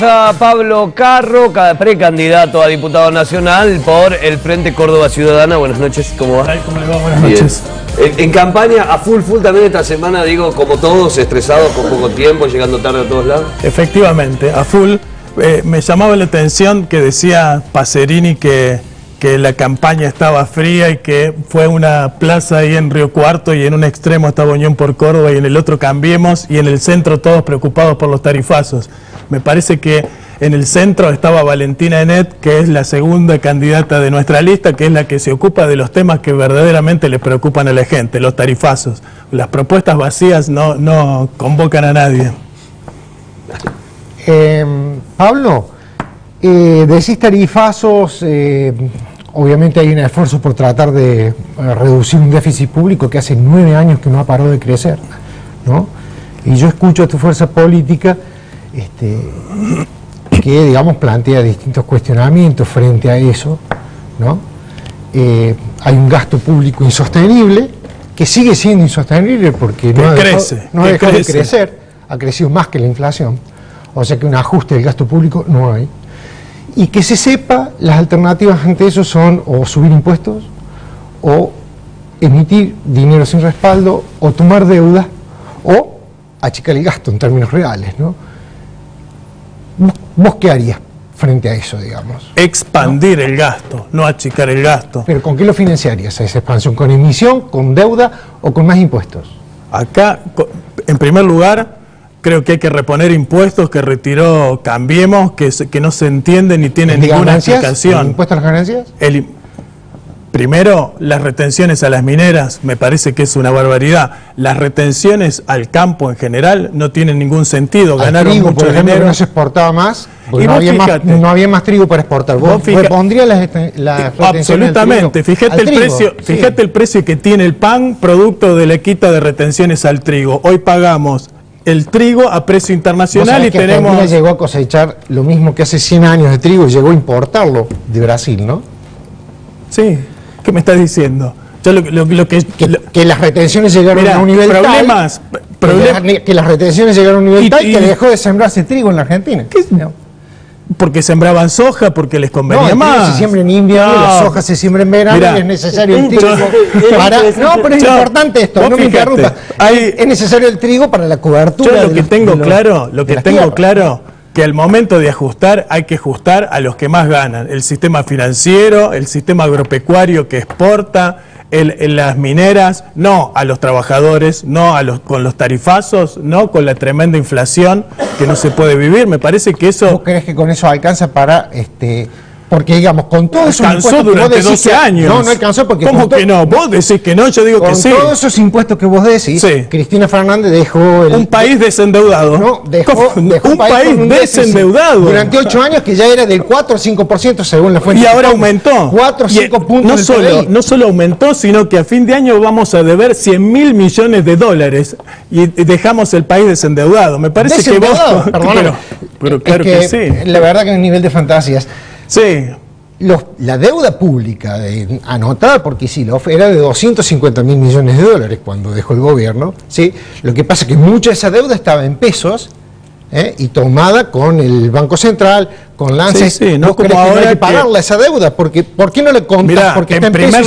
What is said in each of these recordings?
a Pablo Carro, precandidato a diputado nacional por el Frente Córdoba Ciudadana. Buenas noches, ¿cómo va? ¿Cómo le va? Buenas noches. En campaña, a full también esta semana, digo, como todos, estresados, con poco tiempo, llegando tarde a todos lados. Efectivamente, a full. Me llamaba la atención que decía Pacerini que la campaña estaba fría y que fue una plaza ahí en Río Cuarto y en un extremo estaba Unión por Córdoba y en el otro Cambiemos y en el centro todos preocupados por los tarifazos. Me parece que en el centro estaba Valentina Enet, que es la segunda candidata de nuestra lista, que es la que se ocupa de los temas que verdaderamente le preocupan a la gente, los tarifazos. Las propuestas vacías no convocan a nadie. Pablo, decís tarifazos, obviamente hay un esfuerzo por tratar de reducir un déficit público que hace 9 años que no ha parado de crecer, ¿no? Y yo escucho a tu fuerza política que, digamos, plantea distintos cuestionamientos frente a eso, ¿no? Hay un gasto público insostenible, que sigue siendo insostenible porque no ha dejado de crecer, ha crecido más que la inflación, o sea que un ajuste del gasto público no hay. Y que se sepa, las alternativas ante eso son o subir impuestos, o emitir dinero sin respaldo, o tomar deuda, o achicar el gasto en términos reales, ¿no? ¿Vos qué harías frente a eso, digamos? Expandir el gasto, no achicar el gasto. ¿Pero con qué lo financiarías esa expansión? ¿Con emisión, con deuda o con más impuestos? Acá, en primer lugar, creo que hay que reponer impuestos que retiró Cambiemos, que no se entienden ni tienen ninguna explicación. ¿El impuesto a las ganancias? Primero, las retenciones a las mineras, me parece que es una barbaridad. Las retenciones al campo en general no tienen ningún sentido. Ganaron trigo, mucho por ejemplo, dinero. No se exportaba más, porque y no había más trigo para exportar. ¿Vos pondrías las retenciones absolutamente. Fíjate el precio que tiene el pan producto de la quita de retenciones al trigo. Hoy pagamos el trigo a precio internacional y tenemos... Argentina llegó a cosechar lo mismo que hace 100 años de trigo y llegó a importarlo de Brasil, ¿no? Sí. ¿Qué me estás diciendo? Yo que las retenciones llegaron a un nivel tal que las retenciones llegaron a un nivel tal que dejó de sembrarse trigo en la Argentina. Porque sembraban soja, porque les convenía más. Se siembra en invierno, la soja se siembra en verano y es necesario el trigo para... No, pero es importante esto, no me interrumpas. Es necesario el trigo para la cobertura. Yo lo que tengo claro, que al momento de ajustar, hay que ajustar a los que más ganan. El sistema financiero, el sistema agropecuario que exporta, las mineras, no a los trabajadores, no con los tarifazos, no con la tremenda inflación que no se puede vivir. Me parece que eso... ¿Vos crees que con eso alcanza para... Porque, digamos, con todos esos impuestos que durante vos decís 12 años. No alcanzó porque... ¿Cómo que no? Vos decís que no, yo digo que sí. Con todos esos impuestos que vos decís, sí. Cristina Fernández dejó... un país desendeudado. No, dejó un país desendeudado. Durante 8 años que ya era del 4 o 5% según la fuente. Y ahora aumentó. 4 o 5 puntos no solo aumentó, sino que a fin de año vamos a deber 100.000 millones de dólares y dejamos el país desendeudado. Me parece que vos... Pero claro que sí. La verdad que es un nivel de fantasías. Sí. La deuda pública anotada por Kicillof era de 250.000 millones de dólares cuando dejó el gobierno, ¿sí? Lo que pasa es que mucha de esa deuda estaba en pesos y tomada con el Banco Central, con Lance. No como ahora hay que pagarla esa deuda. ¿Por qué no le contás? Mirá, porque en primer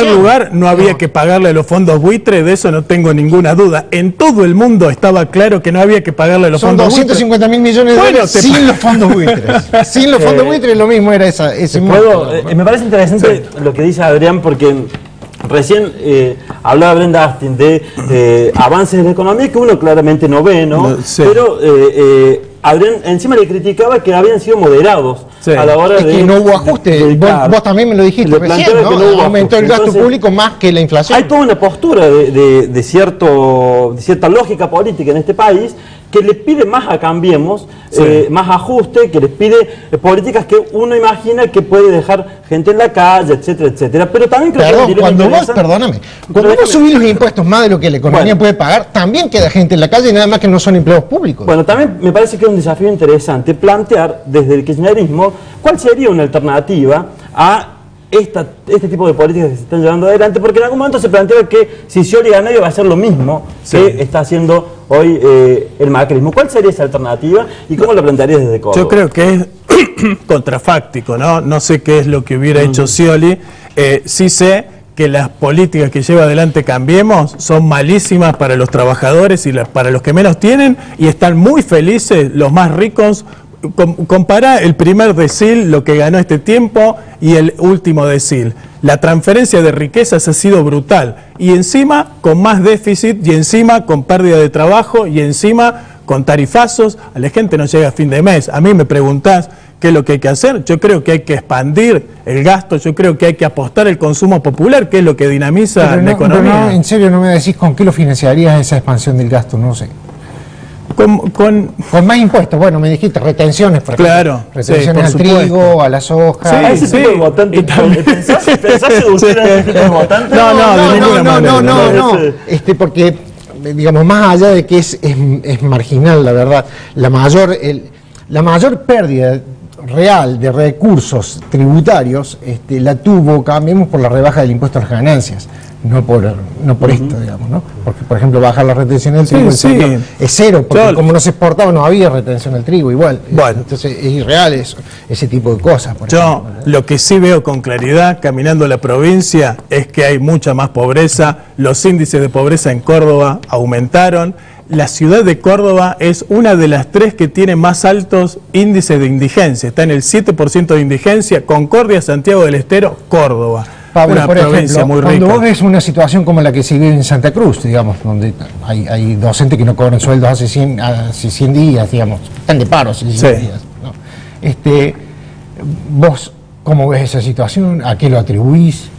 lugar no había que pagarle a los fondos buitres, de eso no tengo ninguna duda. En todo el mundo estaba claro que no había que pagarle a los fondos buitres. Son 250.000 millones de dólares sin los fondos buitres. Sin los fondos buitres lo mismo era ese monto. Me parece interesante lo que dice Adrián, porque recién hablaba Brenda Astin de avances en la economía que uno claramente no ve, ¿no? Pero Adrián encima le criticaba que habían sido moderados a la hora de... que no hubo ajuste, vos también me lo dijiste recién, ¿no? No aumentó el gasto público más que la inflación. Hay toda una postura de cierta lógica política en este país que le pide más a Cambiemos, más ajuste, que les pide políticas que uno imagina que puede dejar gente en la calle, etcétera, etcétera. Pero también creo que cuando vos subís los impuestos más de lo que la economía puede pagar, también queda gente en la calle y nada más que no son empleos públicos. Bueno, también me parece que es un desafío interesante plantear desde el kirchnerismo cuál sería una alternativa a este tipo de políticas que se están llevando adelante, porque en algún momento se planteaba que si Scioli gana iba a hacer lo mismo que está haciendo hoy el macrismo. ¿Cuál sería esa alternativa y cómo la plantearías desde Córdoba? Yo creo que es contrafáctico, ¿no? No sé qué es lo que hubiera hecho Scioli, sí sé que las políticas que lleva adelante Cambiemos son malísimas para los trabajadores y para los que menos tienen, y están muy felices los más ricos. Compará el primer decil, lo que ganó este tiempo, y el último decil. La transferencia de riquezas ha sido brutal, y encima con más déficit, y encima con pérdida de trabajo, y encima con tarifazos. A la gente no llega a fin de mes. A mí me preguntás qué es lo que hay que hacer. Yo creo que hay que expandir el gasto, yo creo que hay que apostar el consumo popular, que es lo que dinamiza la economía. No, en serio, no me decís con qué lo financiarías esa expansión del gasto, no sé. Con más impuestos. Bueno, me dijiste retenciones, por ejemplo. Claro, retenciones al trigo, a la soja. Sí, ese tipo de votante. ¿Pensás seducir a ese tipo de votante? No. Porque, digamos, más allá de que es marginal, la verdad, la mayor pérdida real de recursos tributarios la tuvo Cambiemos por la rebaja del impuesto a las ganancias. No por esto, digamos, ¿no? Porque, por ejemplo, bajar la retención del trigo es cero, porque como no se exportaba no había retención del trigo igual. Bueno. Entonces es irreal ese tipo de cosas. Yo lo que sí veo con claridad, caminando la provincia, es que hay mucha más pobreza. Los índices de pobreza en Córdoba aumentaron. La ciudad de Córdoba es una de las 3 que tiene más altos índices de indigencia. Está en el 7% de indigencia. Concordia, Santiago del Estero, Córdoba. Pablo, una por provincia ejemplo, muy cuando rica. vos ves una situación como la que se vive en Santa Cruz, digamos, donde hay docentes que no cobran sueldos hace 100 días, digamos, están de paro hace 100 días, ¿no? ¿Vos cómo ves esa situación? ¿A qué lo atribuís?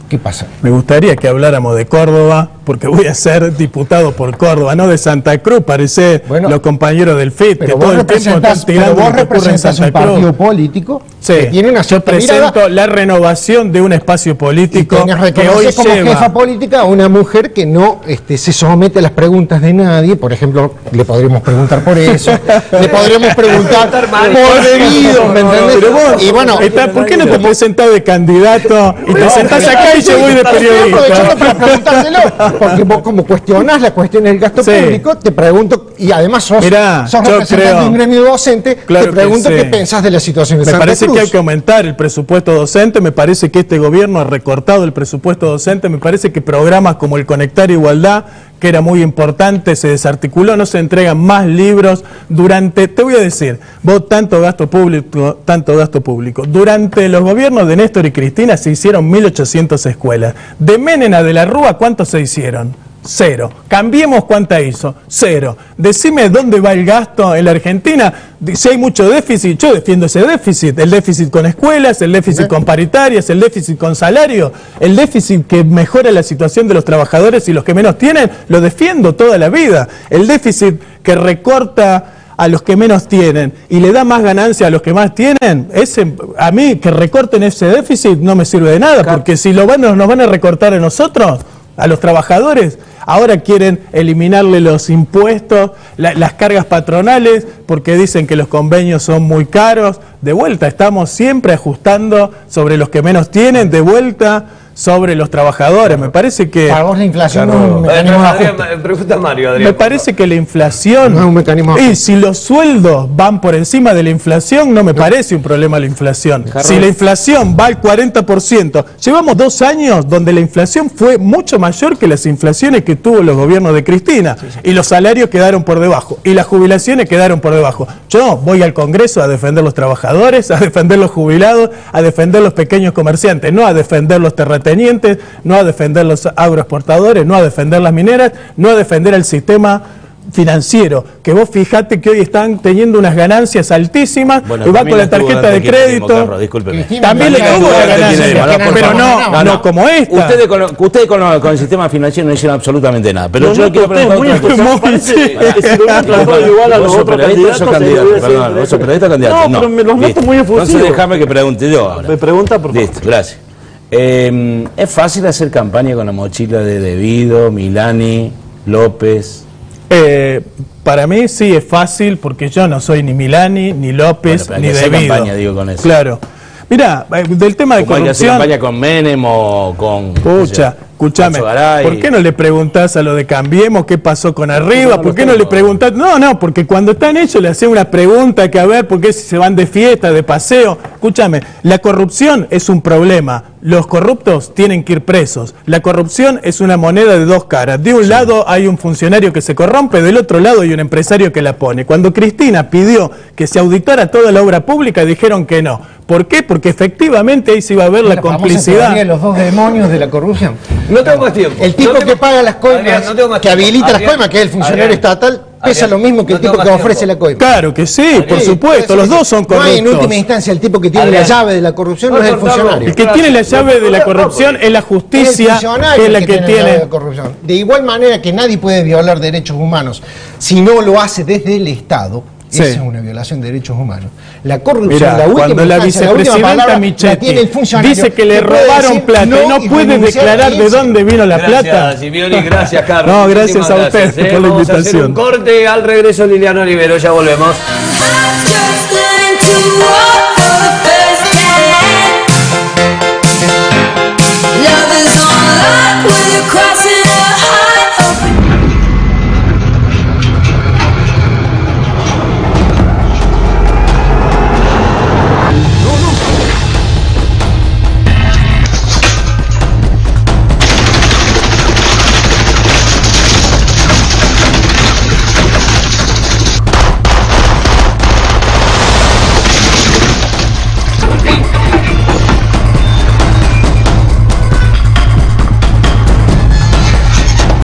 ¿Qué pasa? Me gustaría que habláramos de Córdoba, porque voy a ser diputado por Córdoba, no de Santa Cruz, parece los compañeros del FIT, que todo el tiempo están tirando lo que ocurre en Santa Cruz. Un partido político que tiene una cierta mirada. Yo presento la renovación de un espacio político que hoy como jefa política a una mujer que no se somete a las preguntas de nadie. Por ejemplo, le podríamos preguntar por eso, le podríamos preguntar por debido, ¿me entendés? Y bueno, ¿por qué no te presentás de candidato y te sentás acá y yo voy de periodista? Aprovechando para preguntártelo, porque vos como cuestionás las cuestiones del gasto público, te pregunto, y además sos representante de un gremio docente, te pregunto qué pensás de la situación de Santa Cruz. Me parece que hay que aumentar el presupuesto docente, me parece que este gobierno ha recortado el presupuesto docente, me parece que programas como el Conectar Igualdad, que era muy importante, se desarticuló, no se entregan más libros durante, te voy a decir, vos tanto gasto público, durante los gobiernos de Néstor y Cristina se hicieron 1.800 escuelas, de Menem a de la Rúa, ¿cuántos se hicieron? 0. Cambiemos, ¿cuánta hizo? 0. Decime dónde va el gasto en la Argentina. Si hay mucho déficit, yo defiendo ese déficit. El déficit con escuelas, el déficit con paritarias, el déficit con salario, el déficit que mejora la situación de los trabajadores y los que menos tienen, lo defiendo toda la vida. El déficit que recorta a los que menos tienen y le da más ganancia a los que más tienen, a mí que recorten ese déficit no me sirve de nada, porque si nos van a recortar a nosotros, a los trabajadores, ahora quieren eliminarle los impuestos, las cargas patronales, porque dicen que los convenios son muy caros. De vuelta, estamos siempre ajustando sobre los que menos tienen, de vuelta sobre los trabajadores. Me parece que... Para vos la inflación no es un mecanismo de ajuste. Pregunta Mario, Adrián. Me parece que la inflación... No es un mecanismo de ajuste. Y si los sueldos van por encima de la inflación, no me parece un problema la inflación. Si la inflación va al 40%, llevamos 2 años donde la inflación fue mucho mayor que las inflaciones que tuvo los gobiernos de Cristina. Y los salarios quedaron por debajo. Y las jubilaciones quedaron por debajo. Yo voy al Congreso a defender los trabajadores, a defender los jubilados, a defender los pequeños comerciantes, no a defender los terratenientes, no a defender los agroexportadores, no a defender las mineras, no a defender el sistema financiero, que vos fijate que hoy están teniendo unas ganancias altísimas, y va con la tarjeta de crédito, también le tuvo la ganancia, pero no como esta. Ustedes con el sistema financiero no hicieron absolutamente nada, pero yo quiero preguntar ¿Vos sos periodista o candidato? No, pero me los noto muy efusivos. Entonces déjame que pregunte yo ahora. Me pregunta, por favor. Listo, gracias. ¿Es fácil hacer campaña con la mochila de Devido, Milani, López? Para mí sí es fácil, porque yo no soy ni Milani, ni López, ni Devido. Campaña, digo, con eso. Claro. Mirá, del tema de corrupción... ¿Hay que hacer campaña con Menem o con...? Pucha, escúchame, ¿por qué no le preguntás a lo de Cambiemos qué pasó con Arriba? ¿Por qué no le preguntás? No, porque cuando están ellos le hacen una pregunta que a ver por qué si se van de fiesta, de paseo. Escúchame, la corrupción es un problema. Los corruptos tienen que ir presos. La corrupción es una moneda de dos caras. De un lado hay un funcionario que se corrompe, del otro lado hay un empresario que la pone. Cuando Cristina pidió que se auditara toda la obra pública, dijeron que no. ¿Por qué? Porque efectivamente ahí se iba a ver la complicidad. De los dos demonios de la corrupción. No tengo más tiempo. El tipo que paga las coimas, que habilita las coimas, que es el funcionario estatal, pesa lo mismo que el tipo que ofrece la coima. Claro que sí, por supuesto, los dos son corruptos. No hay en última instancia el tipo que tiene la llave de la corrupción, no es el funcionario. El que tiene la llave de la corrupción es la justicia, que es la que tiene la corrupción. De igual manera que nadie puede violar derechos humanos si no lo hace desde el Estado. Esa es una violación de derechos humanos. La corrupción, mirá, la última cuando la vicepresidenta Michetti dice que le robaron plata y no puede declarar de dónde vino la plata. Gracias, Simioni, gracias, Carlos. No, gracias a usted por la invitación. Vamos a hacer un corte, al regreso Liliana Olivero, ya volvemos.